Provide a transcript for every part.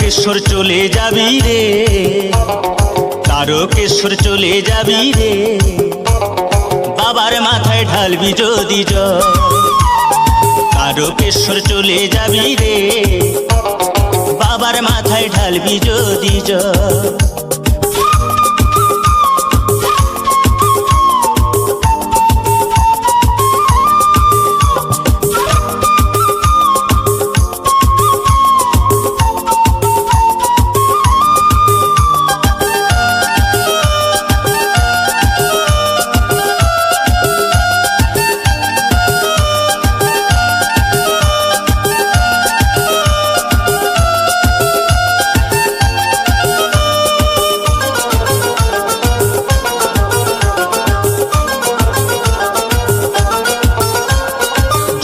তারকেশ্বর চলে যাবি রে, তারকেশ্বর চলে যাবি রে, বাবার মাথায় ঢালবি যদি জল। তারকেশ্বর চলে যাবি রে, বাবার মাথায় ঢালবি যদি জল।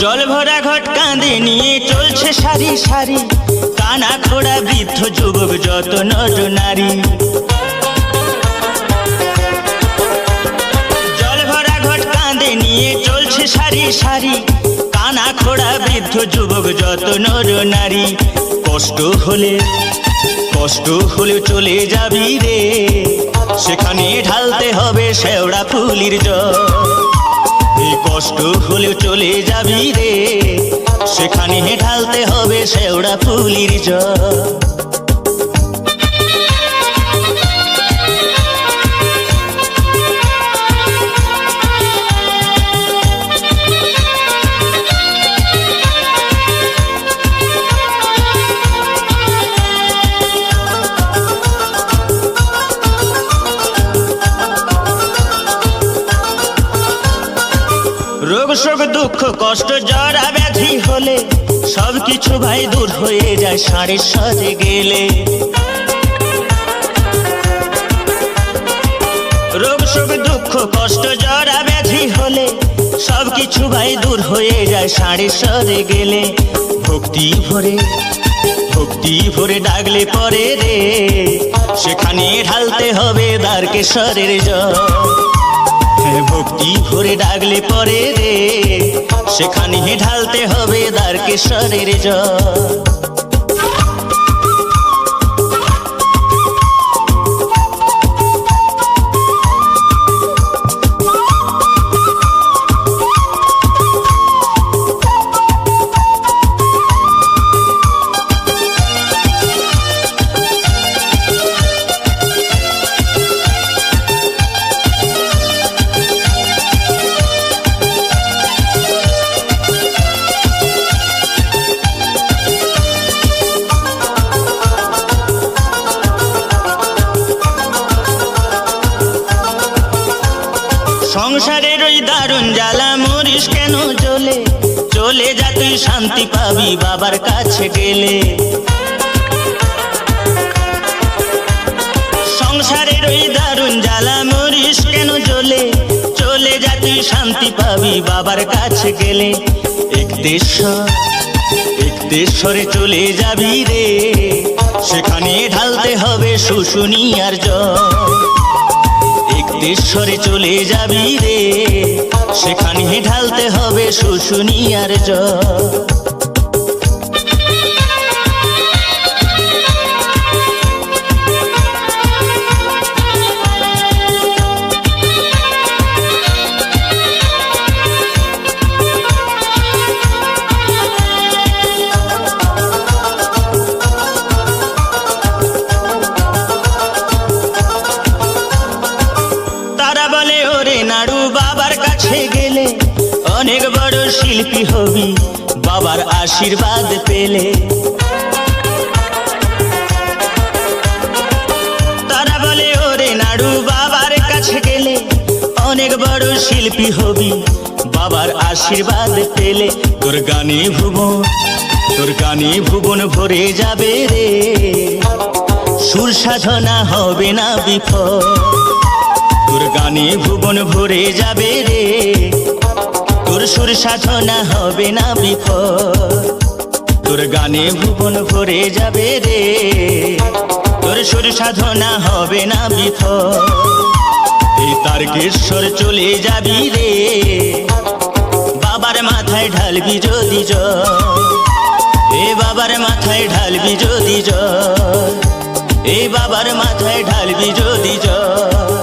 জল ভরা ঘট কাঁধে নিয়ে চলছে সারি সারি, কানা খোড়া বৃদ্ধ যুবক যত নর নারী। জল ভরা ঘট কাঁধে নিয়ে চলছে সারি সারি, কানা খোড়া বৃদ্ধ যুবক যত নর নারী। কষ্ট হলে চলে যাবি রে, সেখানে ঢালতে হবে শেওড়া ফুলির জল। কষ্ট হলেও চলে যাবি রে, সেখানে ঢালতে হবে শেওড়া ফুলির জল। রোগ শোক দুঃখ কষ্ট জরা ব্যাধি হলে সবকিছু ভাই দূর হয়ে যায় ষাঁড়ের সাথে গেলে। রোগ শোক দুঃখ কষ্ট জরা ব্যাধি হলে সবকিছু ভাই দূর হয়ে যায় ষাঁড়ের সাথে গেলে। ভক্তি ভরে ডাকলে পরে রে, সেখানে ঢালতে হবে তারকেশ্বরের জল। ভক্তি ভরে ডাকলে পরে রে, সেখানে ঢালতে হবে তারকেশ্বরের জল। সংসারের ওই দারুণ জ্বালা মরিস কেন জ্বলে, চলে যা তুই শান্তি পাবি বাবার কাছে গেলে। সংসারের ওই দারুণ জ্বালা মরিস কেন জ্বলে, চলে যা তুই শান্তি পাবি বাবার কাছে গেলে। একতেশ্বরে চলে যাবি রে, সেখানে ঢালতে হবে শুশুনিয়ার জল। একতেশ্বরে চলে যাবি রে, সেখানে ঢালতে হবে শুশুনিয়ার জল। নাড়ু বাবার কাছে গেলে অনেক বড় শিল্পী হবি বাবার আশীর্বাদ পেলে। তারা বলে ওরে নাড়ু বাবার কাছে গেলে অনেক বড় শিল্পী হবি বাবার আশীর্বাদ পেলে। তোর গানে ভুবন ভরে যাবে রে, সুর সাধনা হবে না বিফল। তোর গানে ভুবন ভরে যাবে রে, তোর সুর সাধনা হবে না বিফল। তোর গানে ভুবন ভরে যাবে রে, তোর সুর সাধনা হবে না বিফল। এই তারকেশ্বর চলে যাবি রে, বাবার মাথায় ঢালবি যদি জল। এ বাবা বাবার মাথায় ঢালবি যদি জল, এই বাবার মাথায় ঢালবি যদি জল।